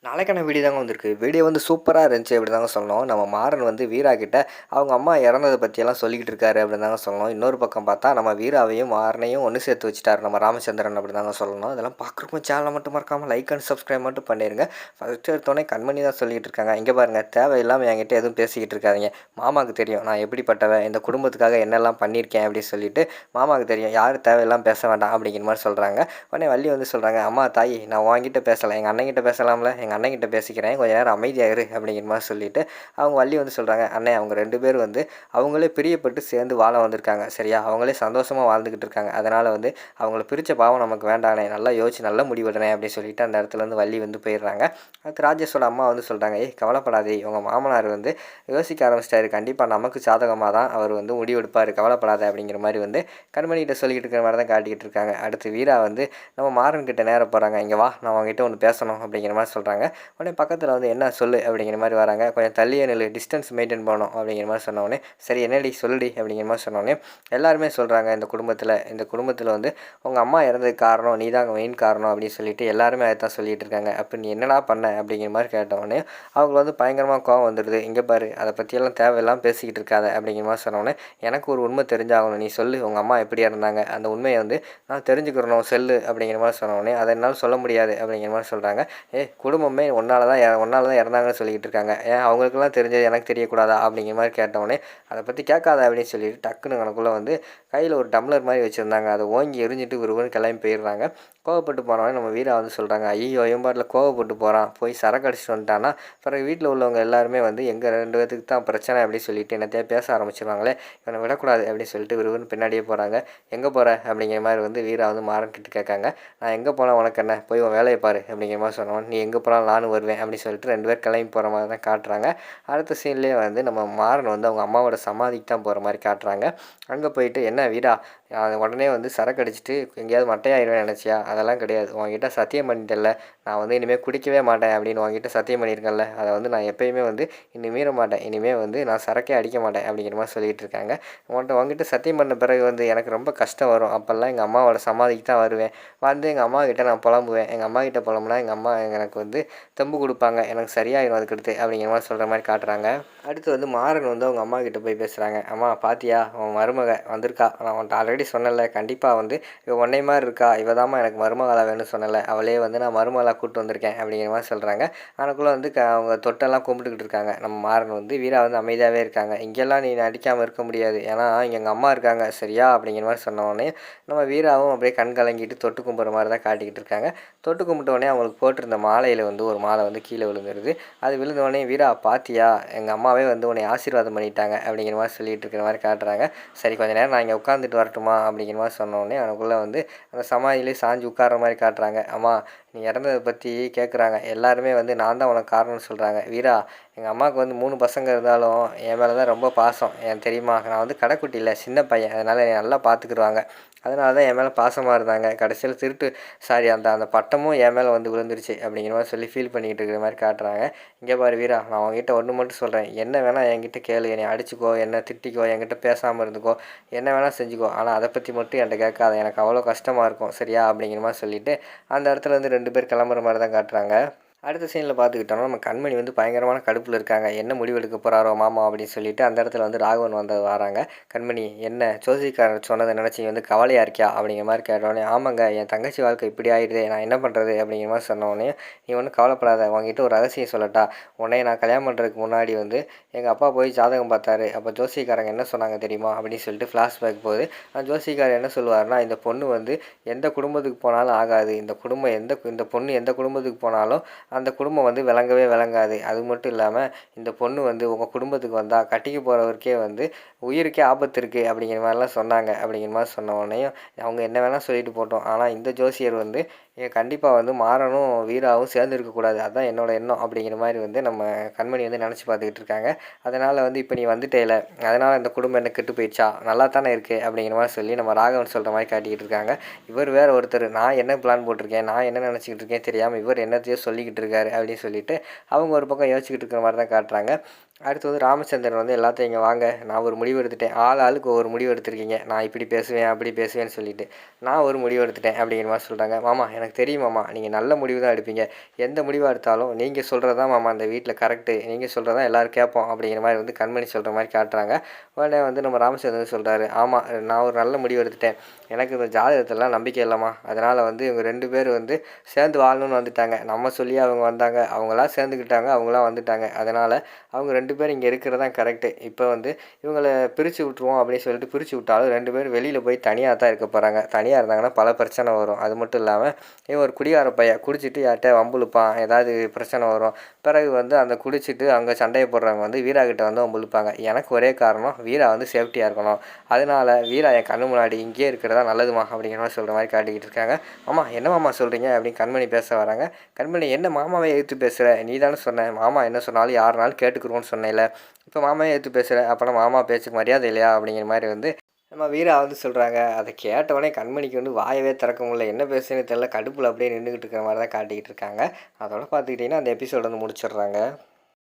நாளைக்கான வீடியோ தாங்க வந்திருக்கு. வீடியோ வந்து சூப்பரா இருந்துச்சு அப்படி தாங்க சொல்லணும். நம்ம மாறன் வந்து வீரா கிட்ட அவங்க அம்மா இறந்தத பத்தியெல்லாம் சொல்லிக்கிட்டு இருக்காரு அப்படின்னு தாங்க சொல்லணும். இன்னொரு பக்கம் பார்த்தா நம்ம வீராவையும், மாறனையும் ஒண்ணு சேர்த்து வச்சுட்டாரு நம்ம ராமச்சந்திரன் அப்படி தாங்க சொல்லணும். இதெல்லாம் பார்க்குறப்போ சேனலை மட்டும் மறக்காம லைக் அண்ட் சப்ஸ்கிரைப் மட்டும் பண்ணிருங்க. ஃபர்ஸ்ட் எடுத்தோடனே கண்மணி தான் சொல்லிட்டு இருக்காங்க. இங்கே பாருங்க தேவையில்லாமல் என்கிட்ட எதுவும் பேசிக்கிட்டு இருக்காதீங்க. மாமாவுக்கு தெரியும் நான் எப்படிப்பட்டவன், இந்த குடும்பத்துக்காக என்னெல்லாம் பண்ணியிருக்கேன் அப்படின்னு சொல்லிட்டு மாமாவுக்கு தெரியும். யாரும் தேவையில்லாமல் பேச வேண்டாம் அப்படிங்கிற மாதிரி சொல்கிறாங்க. உடனே வள்ளி வந்து சொல்கிறாங்க, அம்மா தாயி நான் உன்கிட்ட பேசலை, எங்கள் அண்ணன்கிட்ட பேசலாம்ல, எங்கள் அண்ணன்கிட்ட பேசிக்கிறேன், கொஞ்சம் நேரம் அமைதியாக இரு அப்படிங்கிற மாதிரி சொல்லிவிட்டு அவங்க வள்ளி வந்து சொல்கிறாங்க, அண்ணே அவங்க 2 பேர் வந்து அவங்களே பிரியப்பட்டு சேர்ந்து வாழ வந்திருக்காங்க சரியா, அவங்களே சந்தோஷமாக வாழ்ந்துக்கிட்டு இருக்காங்க, அதனால் வந்து அவங்கள பிரித்த பாவம் நமக்கு வேண்டானே, நல்லா யோசிச்சு நல்லா முடிவெடுறேன் அப்படின்னு சொல்லிட்டு அந்த இடத்துல வந்து வள்ளி வந்து போயிடுறாங்க. அதுக்கு ராஜேஷோட அம்மா வந்து சொல்கிறாங்க, ஏய் கவலைப்படாதே, உங்கள் மாமனார் வந்து யோசிக்க ஆரம்பிச்சிட்டாரு, கண்டிப்பாக நமக்கு சாதகமாக தான் அவர் வந்து முடிவெடுப்பார், கவலைப்படாத அப்படிங்கிற மாதிரி வந்து கண்மணிகிட்ட சொல்லிக்கிட்டு இருக்கிற மாதிரி தான் காட்டிக்கிட்டு இருக்காங்க. அடுத்து வீரா வந்து நம்ம மாறன்கிட்ட நேரம் போகிறாங்க, இங்கே வா நான் அவங்ககிட்ட ஒன்று பேசணும் அப்படிங்கிற மாதிரி சொல்கிறாங்க. உடனே பக்கத்தில் வந்து என்ன சொல்லு அப்படிங்கிற மாதிரி வராங்க. கொஞ்சம் தள்ளியே நில்லு, டிஸ்டன்ஸ் மெயின்டைன் பண்ணணும் அப்படிங்கிற மாதிரி சொன்னோடனே, சரி என்னடி சொல்லுடி அப்படிங்கிற மாதிரி சொன்னோடனே எல்லாருமே சொல்கிறாங்க, இந்த குடும்பத்தில் வந்து உங்கள் அம்மா இறந்ததுக்கு காரணம் நீ தான் மெயின் காரணம் அப்படின்னு சொல்லிட்டு எல்லாருமே அதை தான் சொல்லிகிட்டு இருக்காங்க. அப்போ நீ என்னடா பண்ண அப்படிங்கிற மாதிரி கேட்டவுடனே அவங்க வந்து பயங்கரமாக கோவம் வந்துடுது. இங்கே பாரு அதை பற்றியெல்லாம் தேவையெல்லாம் பேசிக்கிட்டு இருக்காத அப்படிங்கிற மாதிரி சொன்னோடனே, எனக்கு ஒரு உண்மை தெரிஞ்சாகணும், நீ சொல்லு உங்கள் அம்மா எப்படி இறந்தாங்க, அந்த உண்மையை வந்து நான் தெரிஞ்சுக்கிறணும் செல்லு அப்படிங்கிற மாதிரி சொன்னோடனே, அதை என்னால் சொல்ல முடியாது அப்படிங்கிற மாதிரி சொல்கிறாங்க. குடும்பமே ஒன்னால தான் இறந்தாங்கன்னு சொல்லிக்கிட்டு இருக்காங்க, ஏன் அவங்களுக்கெல்லாம் தெரிஞ்சது எனக்கு தெரியக்கூடாதா அப்படிங்கிற மாதிரி கேட்டவுடனே, அதை பற்றி கேட்காத அப்படின்னு சொல்லிட்டு டக்குன்னு எனக்குள்ளே வந்து கையில் ஒரு டம்ளர் மாதிரி வச்சுருந்தாங்க, அதை ஓங்கி எரிஞ்சிட்டு ஒருவன் கிளம்பி போயிடுறாங்க. கோவப்பட்டு போனவொடனே நம்ம வீரா வந்து சொல்கிறாங்க, ஐயோ எம்பாட்டில் கோவப்பட்டு போகிறான், போய் சரக்கு அடிச்சுட்டு வந்துட்டான்னா பிறகு வீட்டில் உள்ளவங்க எல்லாருமே வந்து எங்கள் 2 பேத்துக்கு தான் பிரச்சனை அப்படின்னு சொல்லிட்டு என்னத்தையா பேச ஆரம்பிச்சிருவாங்களே, இவனை விடக்கூடாது அப்படின்னு சொல்லிட்டு விறுவிறுன்னு பின்னாடியே போகிறாங்க. எங்கே போகிற அப்படிங்கிற மாதிரி வந்து வீரா வந்து மாறன்கிட்ட கேட்காங்க. நான் எங்கே போனால் உனக்கு என்ன, போய் உன் வேலையை பாரு அப்படிங்கிற மாதிரி சொன்னோம். நீ எங்கே போனாலும் நானும் வருவேன் அப்படின்னு சொல்லிட்டு 2 பேர் கிளம்பி போகிற மாதிரி தான் காட்டுறாங்க. அடுத்த சீன்லேயே வந்து நம்ம மாறன் வந்து அவங்க அம்மாவோட சமாதிக்கு தான் போகிற மாதிரி காட்டுறாங்க. அங்கே போயிட்டு என்ன வீடா உடனே வந்து சரக்கு அடிச்சுட்டு எங்கேயாவது மட்டையாயிருவேன் நினச்சியா, அதெல்லாம் கிடையாது, உங்ககிட்ட சத்தியம் பண்ணிட்டேன்ல, நான் வந்து இனிமேல் குடிக்கவே மாட்டேன் அப்படின்னு உங்ககிட்ட சத்தியம் பண்ணியிருக்கேன்ல, அதை வந்து நான் எப்போயுமே வந்து இன்னும் மீற மாட்டேன், இனிமேல் வந்து நான் சரக்கே அடிக்க மாட்டேன் அப்படிங்கிற மாதிரி சொல்லிகிட்டு இருக்காங்க. உங்ககிட்ட சத்தியம் பண்ண பிறகு வந்து எனக்கு ரொம்ப கஷ்டம் வரும், அப்போல்லாம் எங்கள் அம்மாவோட சமாதிக்கு தான் வருவேன், வந்து எங்கள் அம்மா கிட்டே நான் புலம்புவேன், எங்கள் அம்மா கிட்டே புலம்புனா எங்கள் அம்மா எனக்கு வந்து தெம்பு கொடுப்பாங்க, எனக்கு சரியாயிடும் அதுக்கடுத்து அப்படிங்கிற மாதிரி சொல்கிற மாதிரி காட்டுறாங்க. அடுத்து வந்து மாறன் வந்து அவங்க அம்மா கிட்டே போய் பேசுகிறாங்க, அம்மா பாத்தியா உன் மருமக வந்திருக்கா, நான் உன்ட்ட ஆல்ரெடி சொன்னல, கண்டிப்பாக வந்து இவ உன்னை மாதிரி இருக்கா, இவ தாம்மா எனக்கு மருமகளாக வேணும்னு சொன்னல, அவளே வந்து நான் மருமகளாக கூப்பிட்டு வந்திருக்கேன் அப்படிங்கிற மாதிரி சொல்கிறாங்க. அதுக்குள்ளே வந்து அவங்க தொட்டெல்லாம் கும்பிட்டுக்கிட்டு இருக்காங்க. நம்ம மாறன் வந்து வீரா வந்து அமைதியாகவே இருக்காங்க. இங்கெல்லாம் நீ நடிக்காமல் இருக்க முடியாது, ஏன்னா இங்கே எங்கள் அம்மா இருக்காங்க சரியா அப்படிங்கிற மாதிரி சொன்னோடனே நம்ம வீராவும் அப்படியே கண் கலங்கிட்டு தொட்டு கும்பிட்ற மாதிரி தான் காட்டிக்கிட்டு இருக்காங்க. தொட்டு கும்பிட்டோடனே அவங்களுக்கு போட்டிருந்த மாலையில் வந்து ஒரு மாலை வந்து கீழே விழுந்துருது. அது விழுந்தோடனே வீரா பாத்தியா எங்கள் அம்மாவே வந்து உன்னை ஆசீர்வாதம் பண்ணிட்டாங்க அப்படிங்கிற மாதிரி சொல்லிகிட்டு இருக்கிற மாதிரி காட்டுறாங்க. சரி கொஞ்சம் நேரம் நான் இங்கே உட்காந்துட்டு வரட்டுமா அப்படிங்கிற மாதிரி சொன்னோடனே அவனுக்குள்ளே வந்து அந்த சமாதியிலே சாஞ்சு உட்கார்ற மாதிரி காட்டுறாங்க. அம்மா நீ இறந்ததை பற்றி கேட்குறாங்க, எல்லாருமே வந்து நான் தான் உனக்கு காரணம்னு சொல்கிறாங்க. வீரா எங்கள் அம்மாவுக்கு வந்து 3 பசங்க இருந்தாலும் என் மேலே தான் ரொம்ப பாசம், எனக்கு தெரியுமா, நான் வந்து கடைக்குட்டி இல்லை சின்ன பையன், அதனால் என்னை நல்லா பார்த்துக்குருவாங்க, அதனால தான் என் மேலே பாசமாக இருந்தாங்க, கடைசியில் அந்த அந்த பட்டமும் என் மேலே வந்து விழுந்துருச்சு அப்படிங்கிற மாதிரி சொல்லி ஃபீல் பண்ணிக்கிட்டு இருக்கிற மாதிரி காட்டுறாங்க. இங்கே பாரு வீரா, நான் உங்ககிட்ட ஒன்று மட்டும் சொல்கிறேன், என்ன வேணால் என்கிட்ட கேளு, என்னை அடிச்சுக்கோ, என்னை திட்டிக்கோ, என்கிட்ட பேசாமல் இருந்துக்கோ, என்ன வேணால் செஞ்சுக்கோ, ஆனால் அதை பற்றி மட்டும் என்கிட்ட கேட்காத, எனக்கு அவ்வளோ கஷ்டமாக இருக்கும் சரியா அப்படிங்கிற மாதிரி சொல்லிவிட்டு அந்த இடத்துல வந்து 2 பேர் கிளம்புற மாதிரி தான் காட்டுறாங்க. அடுத்த சீனில் பார்த்துக்கிட்டோம்னா நம்ம கண்மணி வந்து பயங்கரமான கடுப்பில் இருக்காங்க, என்ன முடிவெடுக்க போகிறாரோ மாமா அப்படின்னு சொல்லிட்டு அந்த இடத்துல வந்து ராகவன் வந்து வராங்க. கண்மணி என்ன ஜோசிக்காரர் சொன்னதை நினச்சி வந்து கவலையாக இருக்கியா அப்படிங்கிற மாதிரி கேட்டோடனே, ஆமாங்க என் தங்கச்சி வாழ்க்கை இப்படி ஆகிடுது, நான் என்ன பண்ணுறது அப்படிங்கிற மாதிரி சொன்னோடனே, நீ ஒன்றும் கவலைப்படாத, உங்ககிட்ட ஒரு ரகசியம் சொல்லட்டா, உன்னை நான் கல்யாணம் பண்ணுறதுக்கு முன்னாடி வந்து எங்கள் அப்பா போய் ஜாதகம் பார்த்தாரு, அப்போ ஜோசிக்காரங்க என்ன சொன்னாங்க தெரியுமா அப்படின்னு சொல்லிட்டு ஃப்ளாஷ்பேக் போகுது. அந்த ஜோசிக்காரர் என்ன சொல்லுவார்னா, இந்த பொண்ணு வந்து எந்த குடும்பத்துக்கு போனாலும் ஆகாது, இந்த பொண்ணு எந்த குடும்பத்துக்கு போனாலும் அந்த குடும்பம் வந்து விளங்கவே விளங்காது, அது மட்டும் இல்லாமல் இந்த பொண்ணு வந்து உங்கள் குடும்பத்துக்கு வந்தால் கட்டிக்க போகிறவருக்கே வந்து உயிருக்கே ஆபத்து இருக்குது அப்படிங்கிற மாதிரிலாம் சொன்னாங்க அப்படிங்கிற மாதிரி சொன்ன உடனேயும் அவங்க என்ன வேணால் சொல்லிட்டு போட்டோம், ஆனால் இந்த ஜோசியர் வந்து கண்டிப்பாக வந்து மாறனும் வீராவும் சேர்ந்து இருக்கக்கூடாது, அதுதான் என்னோட எண்ணம் அப்படிங்கிற மாதிரி வந்து நம்ம கண்மணி வந்து நினச்சி பார்த்துக்கிட்டு இருக்காங்க. அதனால் வந்து இப்போ நீ வந்துட்டேல, அதனால் இந்த குடும்பம் என்ன கெட்டு போயிடுச்சா, நல்லா தானே இருக்குது அப்படிங்கிற மாதிரி சொல்லி நம்ம ராகவன் சொல்கிற மாதிரி காட்டிக்கிட்டு இருக்காங்க. இவர் வேறு ஒருத்தர், நான் என்ன பிளான் போட்டிருக்கேன், நான் என்ன நினச்சிக்கிட்டு இருக்கேன் தெரியாமல் இவர் என்னத்தையோ சொல்லிக்கிட்டு இருக்காரு அப்படின்னு சொல்லிட்டு அவங்க ஒரு பக்கம் யோசிச்சுக்கிட்டு இருக்கிற மாதிரி தான் காட்டுறாங்க. அடுத்து வந்து ராமச்சந்திரன் வந்து எல்லாத்தையும் இங்கே வாங்க, நான் ஒரு முடிவு எடுத்துட்டேன். ஆளுக்கு ஒவ்வொரு முடிவு எடுத்திருக்கீங்க. நான் இப்படி பேசுவேன், அப்படி பேசுவேன்னு சொல்லிட்டு. நான் ஒரு முடிவு எடுத்துட்டேன் அப்படிங்கிற மாதிரி சொல்கிறாங்க. மாமா எனக்கு தெரியும் மாமா, நீங்கள் நல்ல முடிவு தான் எடுப்பீங்க. எந்த முடிவாக எடுத்தாலும் நீங்கள் சொல்கிறது தான் மாமா அந்த வீட்டில் கரெக்டு. நீங்கள் சொல்கிறது தான் எல்லோரும் கேட்போம் அப்படிங்கிற மாதிரி வந்து கண்மணி சொல்கிற மாதிரி காட்டுறாங்க. உடனே வந்து நம்ம ராமச்சந்திரன் சொல்கிறாரு, ஆமாம் நான் ஒரு நல்ல முடிவு எடுத்துட்டேன். எனக்கு இந்த ஜாதகத்திலலாம் நம்பிக்கை இல்லைம்மா. அதனால் வந்து இவங்க 2 பேர் வந்து சேர்ந்து வாழணும்னு வந்துட்டாங்க. நம்ம சொல்லி அவங்க வந்தாங்க. அவங்களாம் சேர்ந்துக்கிட்டாங்க. அவங்களாம் வந்துட்டாங்க. அதனால் அவங்க 2 பேரும் இங்கே இருக்கிறது தான் கரெக்டு. இப்போ வந்து இவங்கள பிரித்து விட்ருவோம் அப்படின்னு சொல்லிட்டு பிரித்து விட்டாலும் 2 பேரும் வெளியில் போய் தனியாக தான் இருக்க போகிறாங்க. தனியாக இருந்தாங்கன்னா பல பிரச்சனை வரும். அது மட்டும் இல்லாமல் இவன் ஒரு குடிகார பையன், குடிச்சிட்டு யார்கிட்ட வம்புழுப்பான், ஏதாவது பிரச்சனை வரும். பிறகு வந்து அந்த குடிச்சிட்டு அங்கே சண்டையை போடுறவங்க வந்து வீரா கிட்ட வந்து வம்புழுப்பாங்க. எனக்கு ஒரே காரணம், வீரா வந்து சேஃப்டியாக இருக்கணும். அதனால் வீரா என் கண்ணு முன்னாடி இங்கேயே இருக்கிறதா நல்லதுமா அப்படிங்கிற மாதிரி சொல்கிற மாதிரி காட்டிக்கிட்டு இருக்காங்க. ஆமா என்ன மாமா சொல்கிறீங்க அப்படின்னு கண்மணி பேச வராங்க. கண்மணி என்ன மாமாவை எதிர்த்து பேசுகிற? நீ தானே சொன்ன மாமா என்ன சொன்னாலும் யாருனாலும் கேட்டுக்குருவோன்னு சொன்னேன்ல. இப்போ மாமாவை எதிர்த்து பேசுகிற, அப்போனா மாமா பேச்சுக்கு மரியாதை இல்லையா அப்படிங்கிற மாதிரி வந்து நம்ம வீரா வந்து சொல்கிறாங்க. அதை கேட்டவொடனே கண்மணிக்கு வந்து வாயவே திறக்க முடியல. என்ன பேசுன்னு தெரியல. கடுப்பில் அப்படியே நின்றுக்கிட்டு இருக்கிற மாதிரி தான் காட்டிக்கிட்டு இருக்காங்க. அதோட பார்த்துக்கிட்டிங்கன்னா அந்த எபிசோடு வந்து முடிச்சிடுறாங்க.